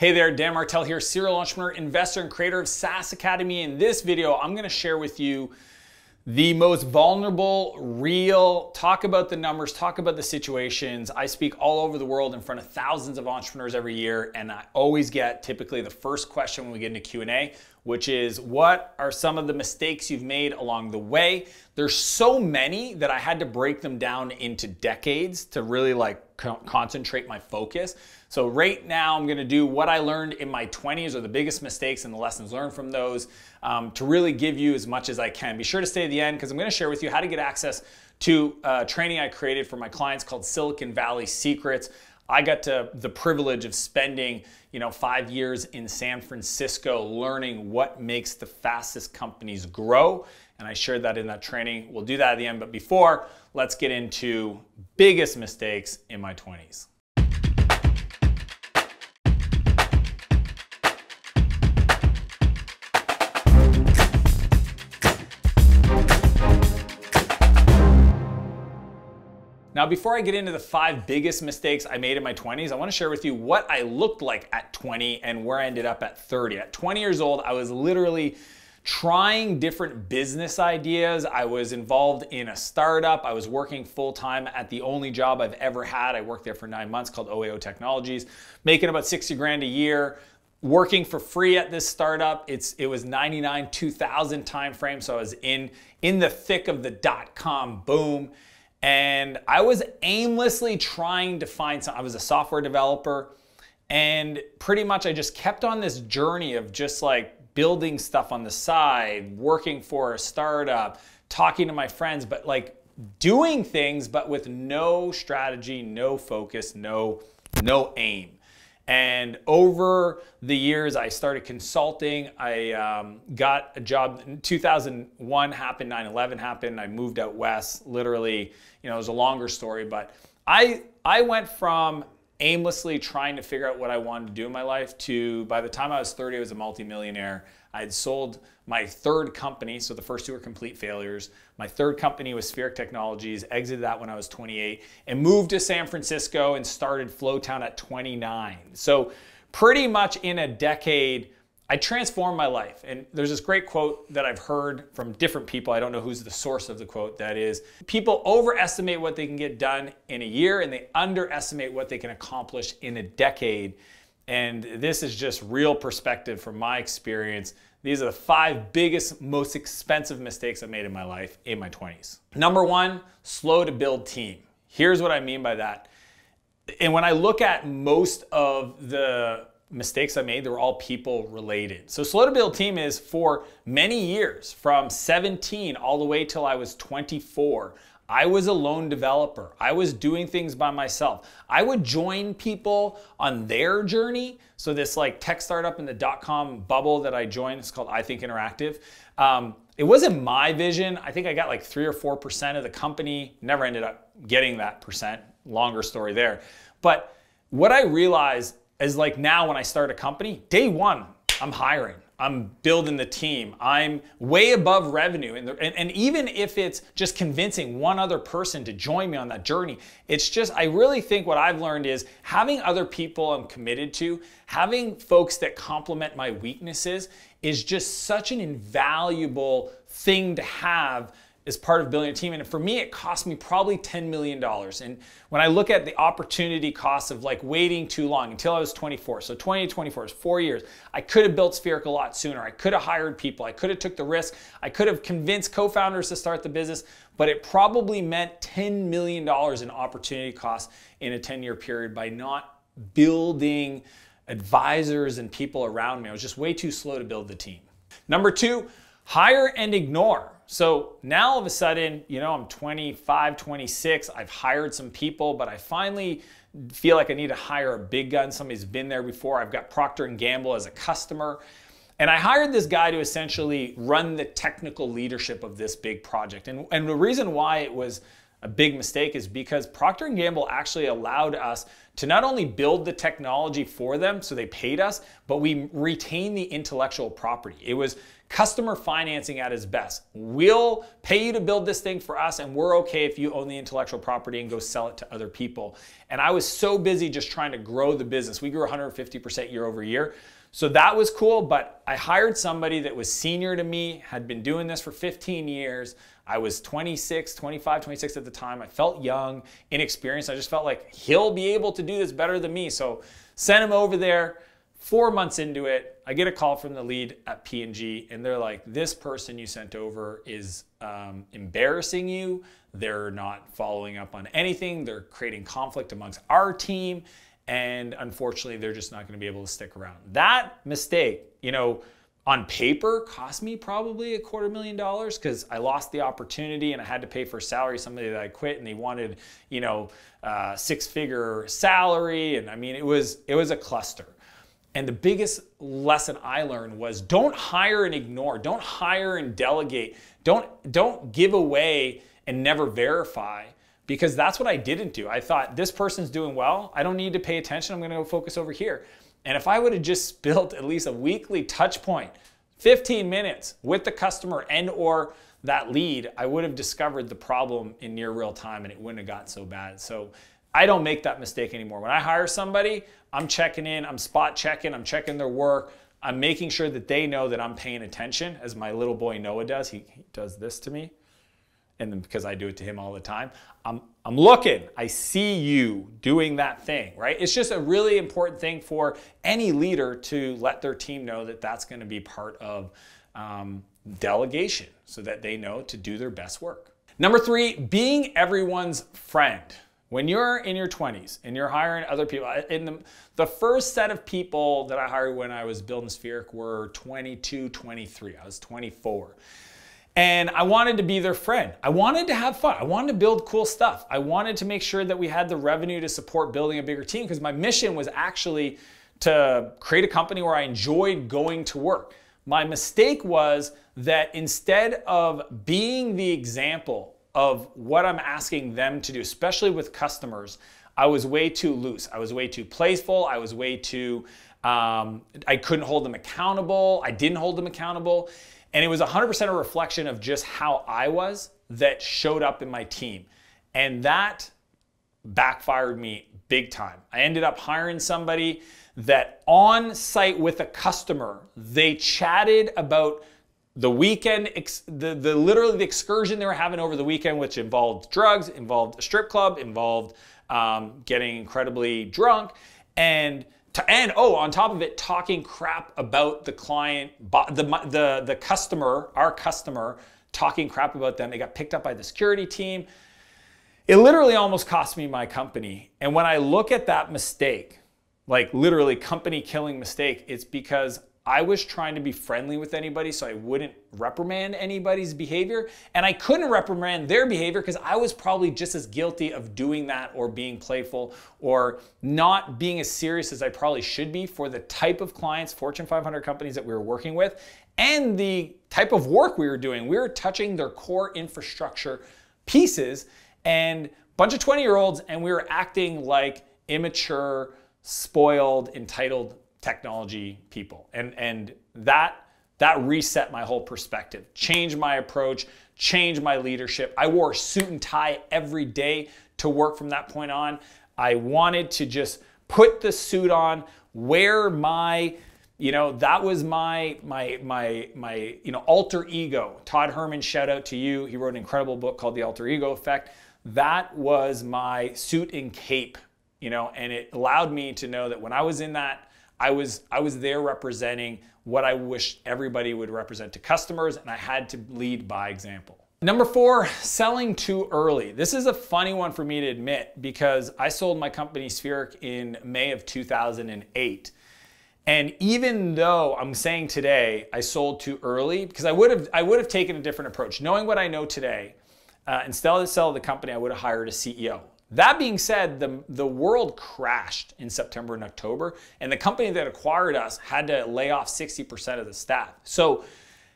Hey there, Dan Martell here, serial entrepreneur, investor, and creator of SaaS Academy. In this video, I'm gonna share with you the most vulnerable, real, talk about the numbers, talk about the situations. I speak all over the world in front of thousands of entrepreneurs every year, and I always get typically the first question when we get into Q&A, which is, what are some of the mistakes you've made along the way? There's so many that I had to break them down into decades to really concentrate my focus. So right now I'm gonna do what I learned in my 20s, or the biggest mistakes and the lessons learned from those, to really give you as much as I can. Be sure to stay to the end, because I'm gonna share with you how to get access to training I created for my clients called Silicon Valley Secrets. I got the privilege of spending 5 years in San Francisco learning what makes the fastest companies grow. And I shared that in that training. We'll do that at the end. But before, let's get into biggest mistakes in my 20s. Now, before I get into the 5 biggest mistakes I made in my 20s, I want to share with you what I looked like at 20 and where I ended up at 30. At 20 years old, I was literally trying different business ideas. I was involved in a startup. I was working full-time at the only job I've ever had. I worked there for 9 months, called OAO Technologies, making about 60 grand a year, working for free at this startup. It was 99, 2000 timeframe, so I was in the thick of the dot-com boom. And I was aimlessly trying to find something. I was a software developer, and pretty much I just kept on this journey of just building stuff on the side, working for a startup, talking to my friends, but doing things, but with no strategy, no focus, no aim. And over the years, I started consulting. I got a job in 2001 happened, 9/11 happened. I moved out west, literally, it was a longer story, but I went from aimlessly trying to figure out what I wanted to do in my life to, by the time I was 30, I was a multimillionaire. I had sold my 3rd company, so the first 2 were complete failures. My 3rd company was Spheric Technologies, exited that when I was 28, and moved to San Francisco and started Flowtown at 29. So pretty much in a decade, I transformed my life. And there's this great quote that I've heard from different people. I don't know who's the source of the quote. That is, people overestimate what they can get done in a year, and they underestimate what they can accomplish in a decade. And this is just real perspective from my experience. These are the 5 biggest, most expensive mistakes I made in my life in my 20s. Number 1, slow to build team. Here's what I mean by that. And when I look at most of the mistakes I made, they were all people related. So slow to build team is, for many years, from 17 all the way till I was 24, I was a lone developer. I was doing things by myself. I would join people on their journey. So this tech startup in the dot-com bubble that I joined, it's called I Think Interactive. It wasn't my vision. I think I got 3 or 4% of the company. Never ended up getting that percent. Longer story there. But what I realized is, now when I start a company, day 1, I'm hiring. I'm building the team. I'm way above revenue. And even if it's just convincing one other person to join me on that journey, I really think what I've learned is having other people I'm committed to, having folks that complement my weaknesses is just such an invaluable thing to have as part of building a team. And for me, it cost me probably $10 million. And when I look at the opportunity cost of waiting too long until I was 24, so 20 to 24 is 4 years, I could have built Spheric a lot sooner. I could have hired people. I could have took the risk. I could have convinced co-founders to start the business, but it probably meant $10 million in opportunity costs in a 10-year period by not building advisors and people around me. I was just way too slow to build the team. Number 2, hire and ignore. So now all of a sudden, I'm 25, 26, I've hired some people, but I finally feel like I need to hire a big gun. Somebody's been there before. I've got Procter & Gamble as a customer. And I hired this guy to essentially run the technical leadership of this big project. And the reason why it was a big mistake is because Procter & Gamble actually allowed us to not only build the technology for them, so they paid us, but we retained the intellectual property. It was customer financing at its best. We'll pay you to build this thing for us, and we're okay if you own the intellectual property and go sell it to other people. And I was so busy just trying to grow the business. We grew 150% year over year. So that was cool, but I hired somebody that was senior to me, had been doing this for 15 years. I was 26 at the time. I felt young, inexperienced. I just felt like he'll be able to do this better than me. So sent him over there. 4 months into it, I get a call from the lead at P&G, and they're like, this person you sent over is embarrassing you. They're not following up on anything. They're creating conflict amongst our team. And unfortunately, they're just not going to be able to stick around. That mistake, you know, on paper cost me probably $250,000 because I lost the opportunity and I had to pay for a salary, somebody that I quit, and they wanted, you know, six-figure salary. And I mean, it was a cluster. And the biggest lesson I learned was don't hire and ignore, don't hire and delegate, don't give away and never verify. Because that's what I didn't do. I thought, this person's doing well. I don't need to pay attention. I'm going to go focus over here. And if I would have just built at least a weekly touch point, 15 minutes with the customer and or that lead, I would have discovered the problem in near real time and it wouldn't have gotten so bad. So I don't make that mistake anymore. When I hire somebody, I'm checking in, I'm spot checking, I'm checking their work. I'm making sure that they know that I'm paying attention, as my little boy Noah does. He does this to me. And then because I do it to him all the time, I'm looking, I see you doing that thing, right? It's just a really important thing for any leader to let their team know that that's going to be part of delegation so that they know to do their best work. Number 3, being everyone's friend. When you're in your 20s and you're hiring other people, the first set of people that I hired when I was building Spheric were 22, 23. I was 24. And I wanted to be their friend. I wanted to have fun. I wanted to build cool stuff. I wanted to make sure that we had the revenue to support building a bigger team because my mission was actually to create a company where I enjoyed going to work. My mistake was that instead of being the example of what I'm asking them to do, especially with customers, I was way too loose. I was way too playful. I was way too, I couldn't hold them accountable. I didn't hold them accountable. And it was 100% a reflection of just how I was that showed up in my team. And that backfired me big time. I ended up hiring somebody that on site with a customer, they chatted about the weekend, literally the excursion they were having over the weekend, which involved drugs, involved a strip club, involved getting incredibly drunk, and on top of it, talking crap about the client, the customer, our customer, talking crap about them. They got picked up by the security team. It literally almost cost me my company. And when I look at that mistake, like literally company killing mistake, it's because I was trying to be friendly with anybody so I wouldn't reprimand anybody's behavior. And I couldn't reprimand their behavior because I was probably just as guilty of doing that or being playful or not being as serious as I probably should be for the type of clients, Fortune 500 companies that we were working with, and the type of work we were doing. We were touching their core infrastructure pieces and a bunch of 20-year-olds, and we were acting like immature, spoiled, entitled technology people. And that reset my whole perspective, changed my approach, changed my leadership. I wore a suit and tie every day to work from that point on. I wanted to just put the suit on, wear my, that was my alter ego. Todd Herman, shout out to you. He wrote an incredible book called The Alter Ego Effect. That was my suit and cape, and it allowed me to know that when I was in that, I was there representing what I wish everybody would represent to customers, and I had to lead by example. Number 4, selling too early. This is a funny one for me to admit because I sold my company Spheric in May of 2008. And even though I'm saying today I sold too early, because I would have taken a different approach. Knowing what I know today, instead of selling the company, I would have hired a CEO. That being said, the world crashed in September and October, and the company that acquired us had to lay off 60% of the staff. So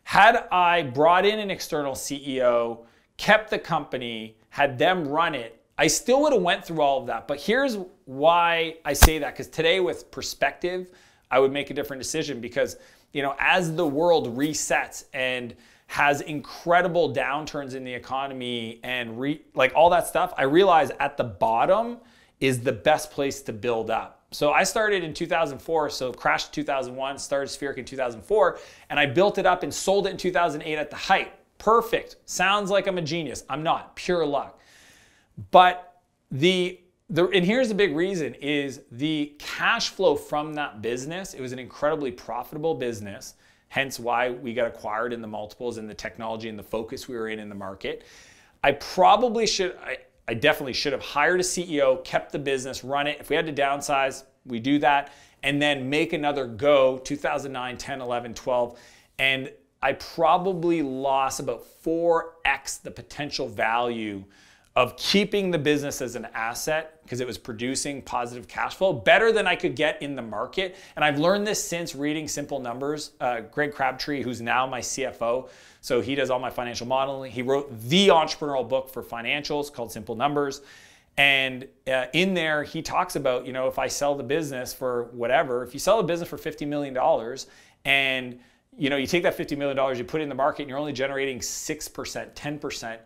had I brought in an external CEO, kept the company, had them run it, I still would have went through all of that. But here's why I say that, because today with perspective, I would make a different decision because, you know, as the world resets and has incredible downturns in the economy and like all that stuff, I realize at the bottom is the best place to build up. So I started in 2004, so crashed in 2001, started Spheric in 2004, and I built it up and sold it in 2008 at the height. Perfect. Sounds like I'm a genius. I'm not. Pure luck. But and here's the big reason is the cash flow from that business. It was an incredibly profitable business, hence why we got acquired in the multiples and the technology and the focus we were in the market. I definitely should have hired a CEO, kept the business, run it. If we had to downsize, we do that, and then make another go, 2009, 10, 11, 12. And I probably lost about 4x the potential value of keeping the business as an asset because it was producing positive cash flow better than I could get in the market. And I've learned this since reading Simple Numbers. Greg Crabtree, who's now my CFO, so he does all my financial modeling. He wrote the entrepreneurial book for financials called Simple Numbers. And in there, he talks about, you know, if I sell the business for whatever, if you sell the business for $50 million and, you know, you take that $50 million, you put it in the market and you're only generating 6%, 10%.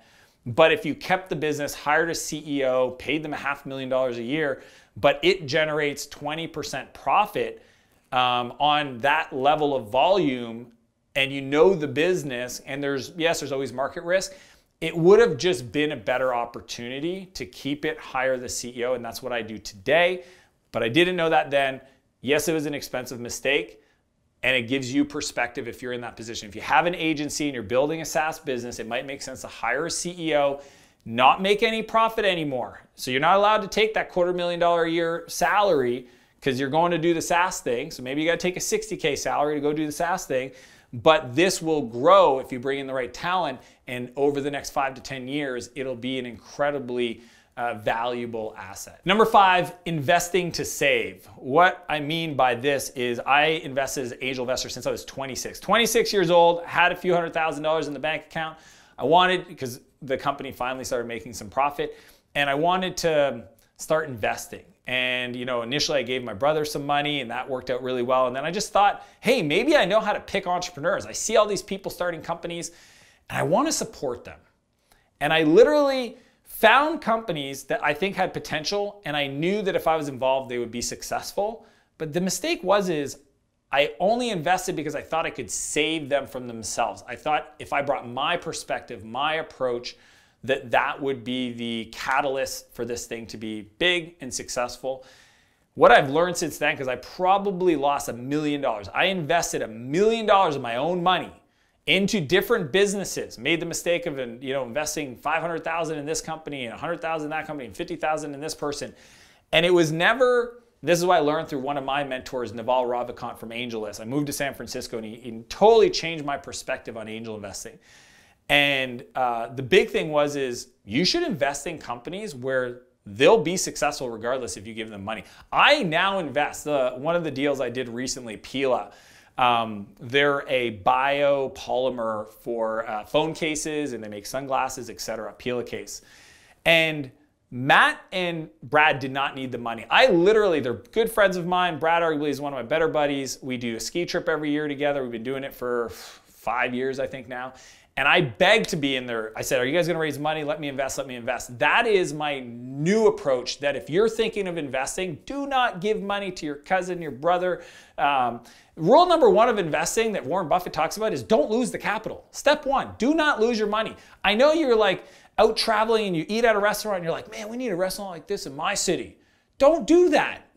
But if you kept the business, hired a CEO, paid them $500,000 a year, but it generates 20% profit on that level of volume, and you know the business, and there's always market risk, it would have just been a better opportunity to keep it, hire the CEO, and that's what I do today. But I didn't know that then. Yes, it was an expensive mistake. And it gives you perspective if you're in that position. If you have an agency and you're building a SaaS business, it might make sense to hire a CEO, not make any profit anymore. So you're not allowed to take that $250,000 a year salary because you're going to do the SaaS thing. So maybe you got to take a $60K salary to go do the SaaS thing. But this will grow if you bring in the right talent. And over the next 5 to 10 years, it'll be an incredibly valuable asset. Number 5, investing to save. What I mean by this is I invested as an angel investor since I was 26. 26 years old, had a few $100,000 in the bank account. I wanted, because the company finally started making some profit, and I wanted to start investing. And, you know, initially I gave my brother some money and that worked out really well. And then I just thought, hey, maybe I know how to pick entrepreneurs. I see all these people starting companies and I want to support them. And I literally found companies that I think had potential, and I knew that if I was involved, they would be successful. But the mistake is I only invested because I thought I could save them from themselves. I thought if I brought my perspective, my approach, that would be the catalyst for this thing to be big and successful. What I've learned since then, because I probably lost $1 million. I invested $1 million of my own money into different businesses, made the mistake of investing $500,000 in this company and $100,000 in that company and $50,000 in this person. And it was never, this is what I learned through one of my mentors, Naval Ravikant from AngelList. I moved to San Francisco and he totally changed my perspective on angel investing. And the big thing is you should invest in companies where they'll be successful regardless if you give them money. I now invest, one of the deals I did recently, Pila, they're a biopolymer for phone cases, and they make sunglasses, etc. Pila case. And Matt and Brad did not need the money. They're good friends of mine. Brad arguably is one of my better buddies. We do a ski trip every year together. We've been doing it for 5 years, I think now. And I begged to be in there. I said, are you guys going to raise money? Let me invest, let me invest. That is my new approach, that if you're thinking of investing, do not give money to your cousin, your brother. Rule number 1 of investing that Warren Buffett talks about is don't lose the capital. Step 1, do not lose your money. I know you're like out traveling and you eat at a restaurant and you're like, man, we need a restaurant like this in my city. Don't do that.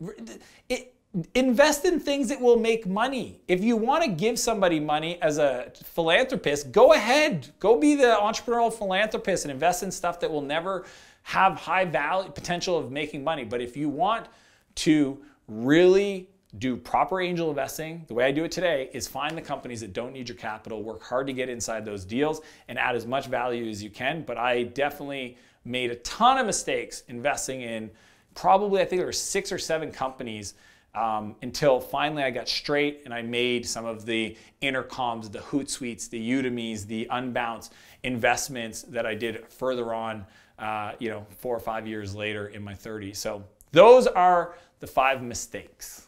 Invest in things that will make money. If you want to give somebody money as a philanthropist, go ahead. Go be the entrepreneurial philanthropist and invest in stuff that will never have high value potential of making money. But if you want to really do proper angel investing, the way I do it today is find the companies that don't need your capital, work hard to get inside those deals and add as much value as you can. But I definitely made a ton of mistakes investing in probably, I think there were 6 or 7 companies until finally I got straight and I made some of the Intercoms, the Hootsuites, the Udemys, the Unbounce investments that I did further on, 4 or 5 years later in my 30s. So those are the 5 mistakes.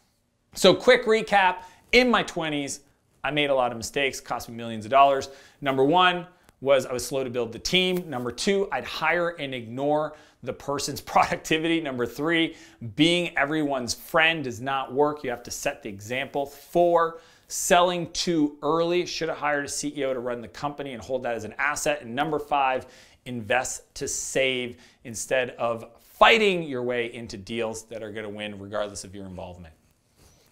So quick recap, in my 20s, I made a lot of mistakes, cost me millions of dollars. Number 1 was I was slow to build the team. Number 2, I'd hire and ignore the person's productivity. Number 3, being everyone's friend does not work. You have to set the example. 4, selling too early. Should have hired a CEO to run the company and hold that as an asset. And number 5, invest to save instead of fighting your way into deals that are going to win regardless of your involvement.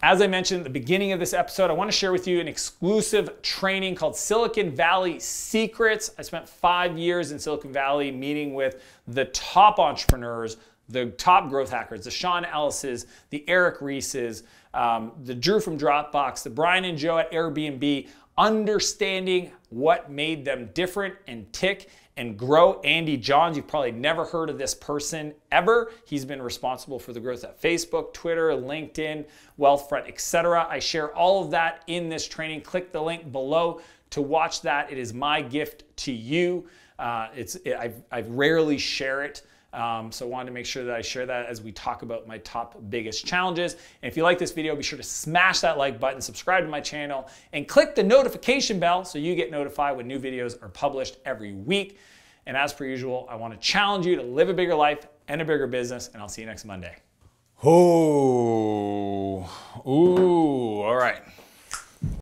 As I mentioned at the beginning of this episode, I want to share with you an exclusive training called Silicon Valley Secrets. I spent 5 years in Silicon Valley meeting with the top entrepreneurs, the top growth hackers, the Sean Ellis's, the Eric Ries's, the Drew from Dropbox, the Brian and Joe at Airbnb, understanding what made them different and tick and grow. Andy Johns, you've probably never heard of this person ever. He's been responsible for the growth at Facebook, Twitter, LinkedIn, Wealthfront, etc. I share all of that in this training. Click the link below to watch that. It is my gift to you. I rarely share it. So I wanted to make sure that I share that as we talk about my top biggest challenges. And if you like this video, be sure to smash that like button, subscribe to my channel, and click the notification bell so you get notified when new videos are published every week. And as per usual, I want to challenge you to live a bigger life and a bigger business, and I'll see you next Monday. Oh.